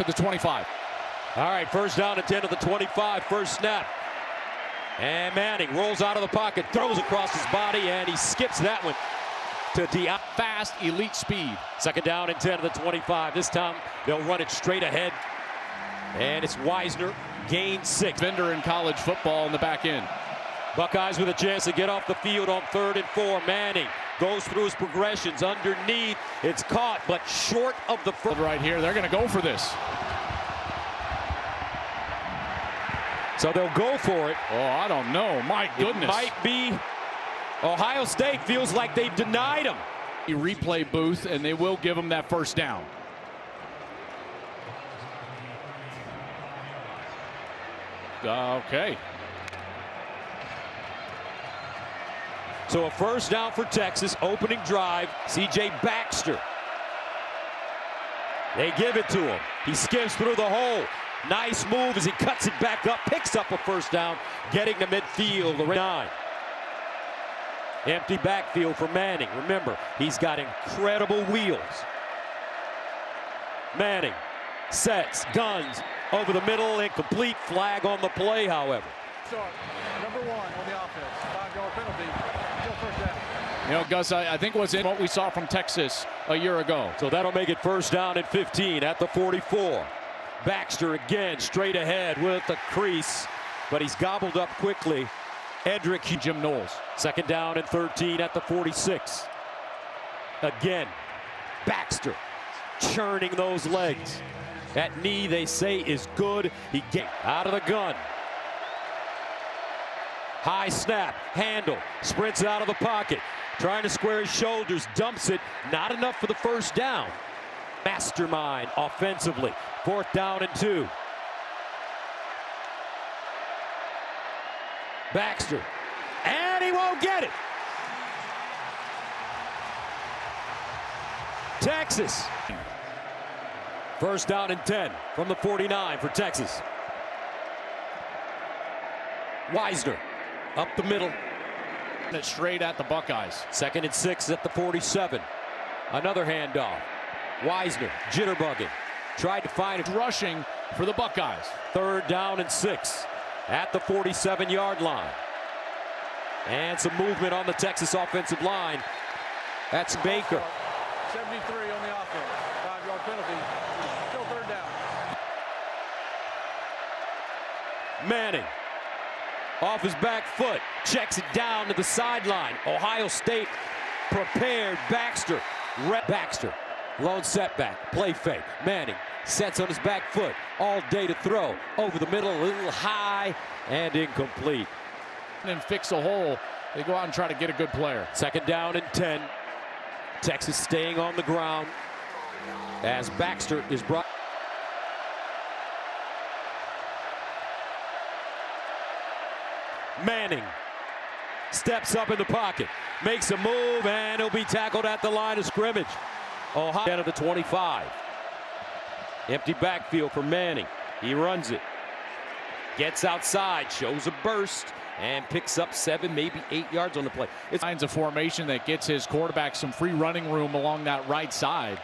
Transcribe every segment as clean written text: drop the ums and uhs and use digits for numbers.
At the 25. All right, first down and 10 to the 25, first snap. And Manning rolls out of the pocket, throws across his body, and he skips that one to Dion. Fast, elite speed. Second down and 10 to the 25. This time they'll run it straight ahead. And it's Wisner, gain 6. Vendor in college football in the back end. Buckeyes with a chance to get off the field on 3rd and 4. Manning goes through his progressions underneath. It's caught, but short of the first. Right here, they're going to go for this. So they'll go for it. Oh, I don't know. My goodness. It might be. Ohio State feels like they've denied him. Replay booth, and they will give him that first down. Okay. So a first down for Texas, opening drive, C.J. Baxter. They give it to him. He skims through the hole. Nice move as he cuts it back up, picks up a first down, getting to midfield, the 9. Empty backfield for Manning. Remember, he's got incredible wheels. Manning sets, guns, over the middle, incomplete, flag on the play, however. Start, number 1 on the offense, 5-yard penalty. You know, Gus, I think what's in what we saw from Texas a year ago. So that'll make it first down and 15 at the 44. Baxter again straight ahead with the crease, but he's gobbled up quickly. Edric Jim Knowles. Second down and 13 at the 46. Again, Baxter churning those legs. That knee, they say, is good. He gets out of the gun. High snap, handle, sprints out of the pocket, trying to square his shoulders, dumps it, not enough for the first down. Mastermind offensively, 4th down and 2. Baxter, and he won't get it. Texas. First down and 10 from the 49 for Texas. Wisner up the middle. And it's straight at the Buckeyes. 2nd and 6 at the 47. Another handoff. Wisner jitterbugging. Tried to find it. Rushing for the Buckeyes. 3rd down and 6 at the 47-yard line. And some movement on the Texas offensive line. That's Baker. 73 on the offense. 5-yard penalty. Still 3rd down. Manning off his back foot, checks it down to the sideline. Ohio State prepared. Baxter. Baxter. Lone setback. Play fake. Manning sets on his back foot. All day to throw. Over the middle, a little high and incomplete. And fix a hole. They go out and try to get a good player. 2nd down and 10. Texas staying on the ground as Baxter is brought. Manning steps up in the pocket, makes a move, and he'll be tackled at the line of scrimmage. Ohio at the 25. Empty backfield for Manning. He runs it. Gets outside, shows a burst, and picks up 7, maybe 8 yards on the play. It's kinds of formation that gets his quarterback some free running room along that right side.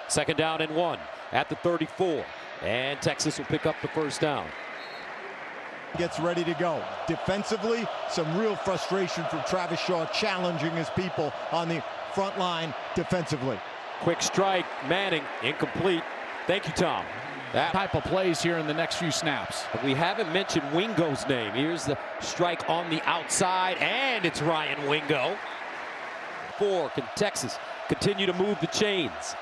2nd down and 1 at the 34. And Texas will pick up the first down. Gets ready to go. Defensively, some real frustration from Travis Shaw challenging his people on the front line defensively. Quick strike, Manning, incomplete. Thank you, Tom. That type of plays here in the next few snaps. We haven't mentioned Wingo's name. Here's the strike on the outside, and it's Ryan Wingo. 4, can Texas continue to move the chains?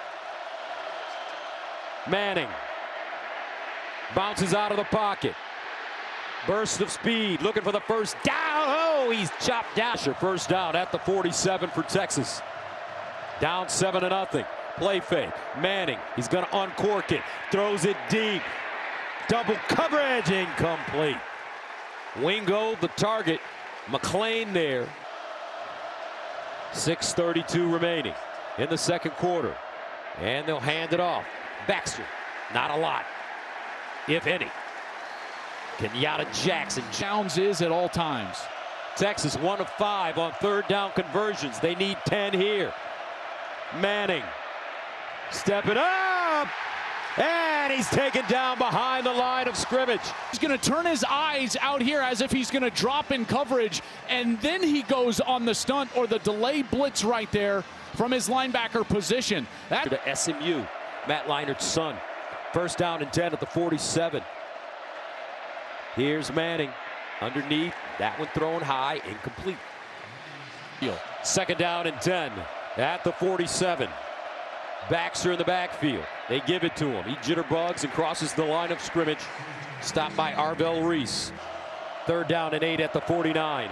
Manning bounces out of the pocket. Burst of speed, looking for the first down. Oh, he's chopped down. First down at the 47 for Texas. Down 7-0. Play fake. Manning, he's going to uncork it. Throws it deep. Double coverage, incomplete. Wingo, the target. McClain there. 6:32 remaining in the 2nd quarter. And they'll hand it off. Baxter, not a lot, if any. Kenyatta Jackson. Jones is at all times. Texas 1 of 5 on 3rd down conversions. They need 10 here. Manning stepping up. And he's taken down behind the line of scrimmage. He's going to turn his eyes out here as if he's going to drop in coverage, and then he goes on the stunt or the delay blitz right there from his linebacker position. That to SMU, Matt Leinert's son. First down and 10 at the 47. Here's Manning underneath. That one thrown high, incomplete. Second down and 10 at the 47. Baxter in the backfield. They give it to him. He jitterbugs and crosses the line of scrimmage. Stopped by Arvell Reese. Third down and 8 at the 49.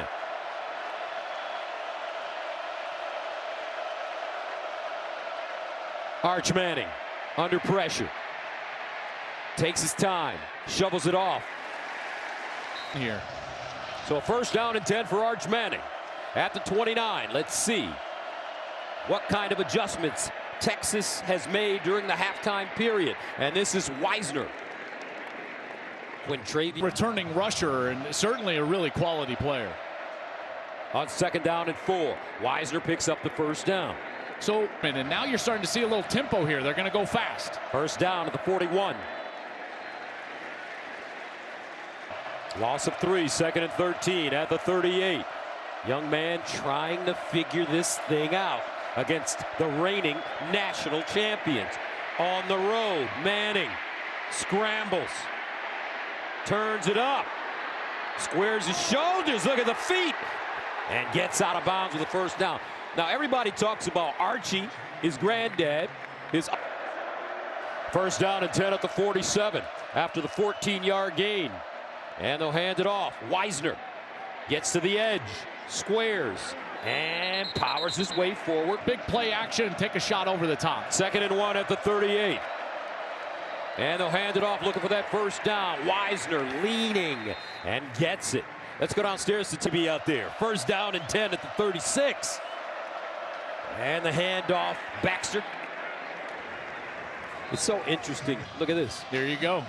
Arch Manning under pressure. Takes his time. Shovels it off. Here. So a first down and 10 for Arch Manning at the 29. Let's see what kind of adjustments Texas has made during the halftime period. And this is Wisner. Returning rusher and certainly a really quality player. On second down and 4, Wisner picks up the first down. So, and now you're starting to see a little tempo here. They're going to go fast. First down at the 41. Loss of 3, second and 13 at the 38. Young man trying to figure this thing out against the reigning national champions. On the road, Manning scrambles, turns it up, squares his shoulders, look at the feet, and gets out of bounds with a first down. Now everybody talks about Archie, his granddad, his first down and 10 at the 47 after the 14-yard gain. And they'll hand it off. Wisner gets to the edge, squares, and powers his way forward. Big play action, take a shot over the top. Second and 1 at the 38. And they'll hand it off looking for that first down. Wisner leaning and gets it. Let's go downstairs to be out there. First down and 10 at the 36. And the handoff, Baxter. It's so interesting. Look at this. There you go.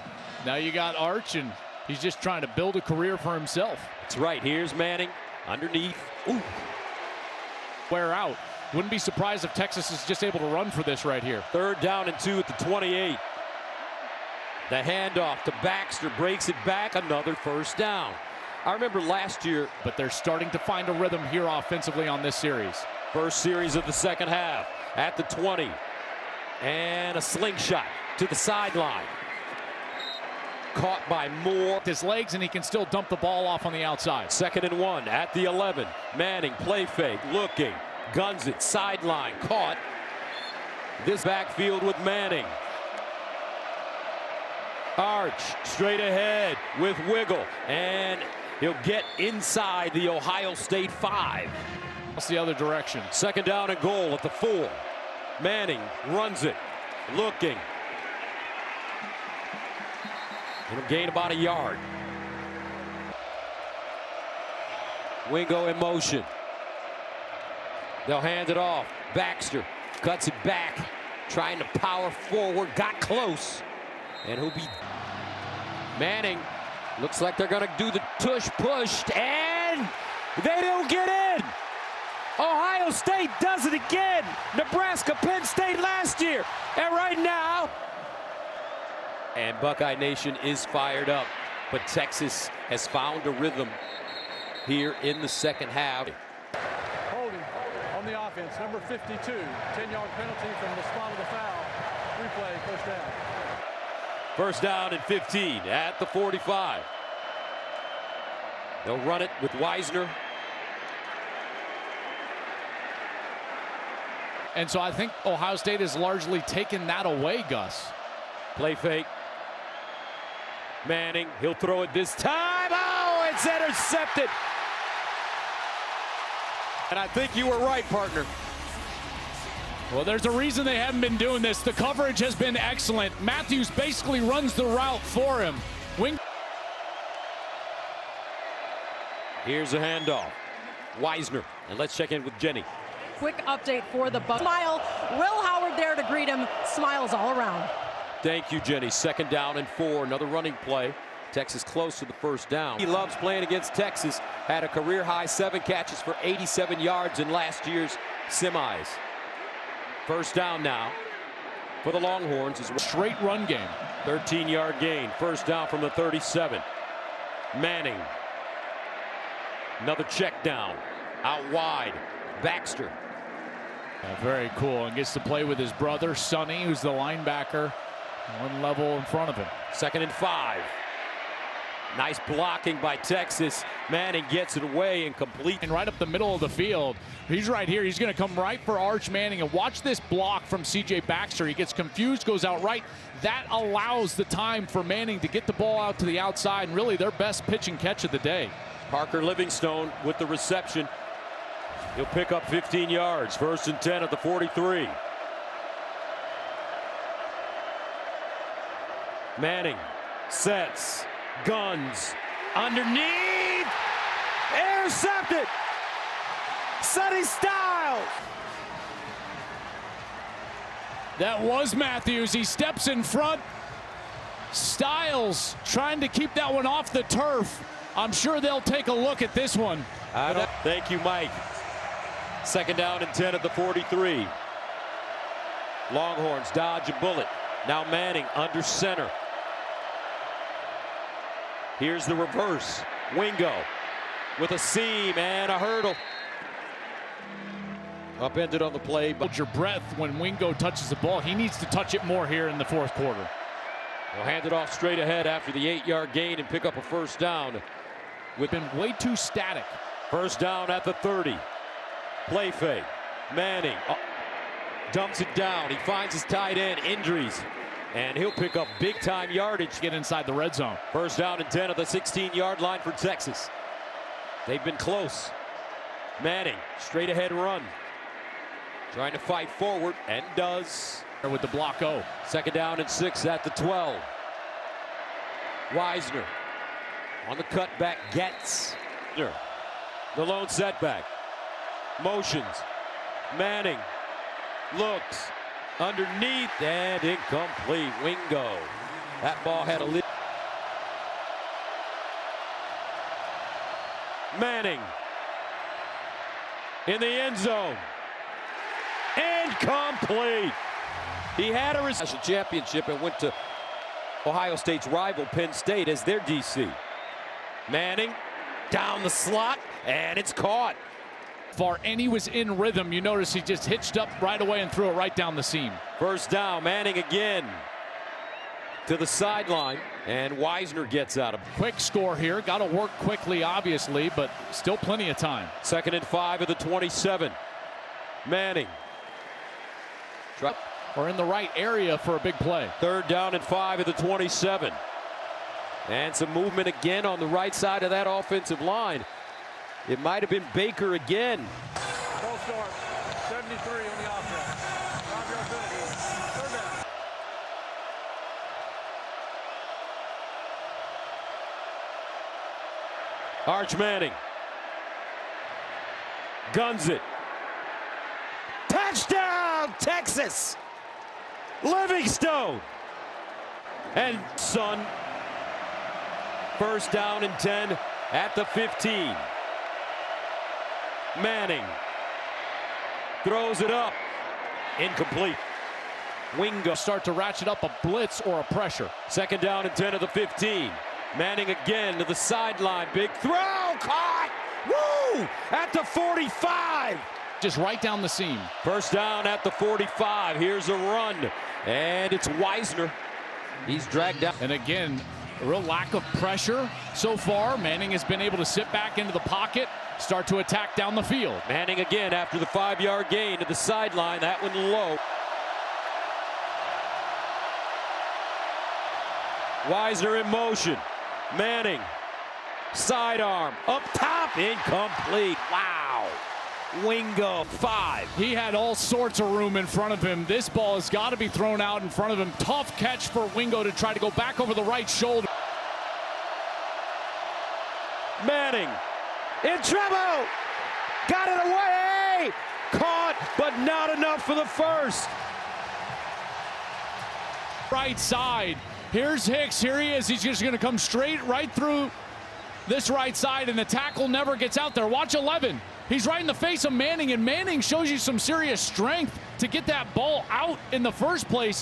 Now you got Arch, and he's just trying to build a career for himself. That's right. Here's Manning underneath. Ooh. Wear out. Wouldn't be surprised if Texas is just able to run for this right here. Third down and 2 at the 28. The handoff to Baxter breaks it back. Another first down. I remember last year, but they're starting to find a rhythm here offensively on this series. First series of the second half at the 20. And a slingshot to the sideline. Caught by Moore. His legs, and he can still dump the ball off on the outside. Second and 1 at the 11. Manning play fake, looking, guns it, sideline, caught. This backfield with Manning. Arch straight ahead with wiggle, and he'll get inside the Ohio State 5. That's the other direction. Second down and goal at the 4. Manning runs it, looking. It'll gain about a yard. Wingo in motion. They'll hand it off. Baxter cuts it back, trying to power forward, got close. And he'll be Manning. Looks like they're going to do the tush push, and they don't get in. Ohio State does it again. Nebraska, Penn State last year. And right now. And Buckeye Nation is fired up. But Texas has found a rhythm here in the second half. Holding on the offense, number 52. 10-yard penalty from the spot of the foul. Replay, first down. First down and 15 at the 45. They'll run it with Wisner. And so I think Ohio State has largely taken that away, Gus. Play fake. Manning, he'll throw it this time. Oh, it's intercepted. And I think you were right, partner. Well, there's a reason they haven't been doing this. The coverage has been excellent. Matthews basically runs the route for him. Here's a handoff. Wisner, and let's check in with Jenny. Quick update for the Bucs. Smile. Will Howard there to greet him. Smiles all around. Thank you, Jenny. Second down and 4. Another running play. Texas close to the first down. He loves playing against Texas. Had a career-high 7 catches for 87 yards in last year's semis. First down now. for the Longhorns. Straight run game. 13-yard gain. First down from the 37. Manning. Another check down. Out wide. Baxter. Yeah, very cool. And gets to play with his brother, Sonny, who's the linebacker, one level in front of him. 2nd and 5. Nice blocking by Texas. Manning gets it away and complete. And right up the middle of the field. He's right here. He's going to come right for Arch Manning. And watch this block from C.J. Baxter. He gets confused, goes out right. That allows the time for Manning to get the ball out to the outside. And really their best pitch and catch of the day. Parker Livingstone with the reception. He'll pick up 15 yards. 1st and 10 at the 43. Manning sets. Guns underneath, intercepted. Sonny Styles. That was Matthews. He steps in front. Styles trying to keep that one off the turf. I'm sure they'll take a look at this one. Thank you, Mike. 2nd down and 10 at the 43. Longhorns dodge a bullet. Now Manning under center. Here's the reverse. Wingo with a seam and a hurdle. Upended on the play. Hold your breath when Wingo touches the ball. He needs to touch it more here in the 4th quarter. They'll hand it off straight ahead after the 8-yard gain and pick up a first down. We've been way too static. First down at the 30. Play fake. Manning dumps it down. He finds his tight end. Injuries. And he'll pick up big-time yardage. Get inside the red zone. First down and 10 at the 16-yard line for Texas. They've been close. Manning, straight ahead run. Trying to fight forward, and does. With the block O. 2nd down and 6 at the 12. Wisner on the cutback gets. The lone setback. Motions. Manning looks. Underneath and incomplete. Wingo. That ball had a lid. Manning in the end zone. Incomplete. He had a national championship and went to Ohio State's rival Penn State as their DC. Manning down the slot and it's caught. And he was in rhythm. You notice he just hitched up right away and threw it right down the seam. First down. Manning again to the sideline, and Wisner gets out of it. Quick score here. Got to work quickly, obviously, but still plenty of time. 2nd and 5 at the 27. Manning. Or in the right area for a big play. 3rd down and 5 at the 27. And some movement again on the right side of that offensive line. It might have been Baker again. Full start. 73 on the offense. 5-yard penalty. 3rd down. Arch Manning. Guns it. Touchdown, Texas! Livingstone. And Son. 1st down and 10 at the 15. Manning throws it up. Incomplete. Wingo start to ratchet up a blitz or a pressure. 2nd down and 10 of the 15. Manning again to the sideline. Big throw. Caught. Woo! At the 45. Just right down the seam. 1st down at the 45. Here's a run. And it's Wisner. He's dragged out. And again, a real lack of pressure so far. Manning has been able to sit back into the pocket, start to attack down the field. Manning again after the 5-yard gain to the sideline. That one low. Wisner in motion. Manning. Sidearm. Up top. Incomplete. Wow. Wingo 5. He had all sorts of room in front of him. This ball has got to be thrown out in front of him. Tough catch for Wingo to try to go back over the right shoulder. Manning in trouble. Got it away. Caught, but not enough for the first. Right side. Here's Hicks. Here he is. He's just going to come straight right through this right side, and the tackle never gets out there. Watch 11. He's right in the face of Manning, and Manning shows you some serious strength to get that ball out in the first place.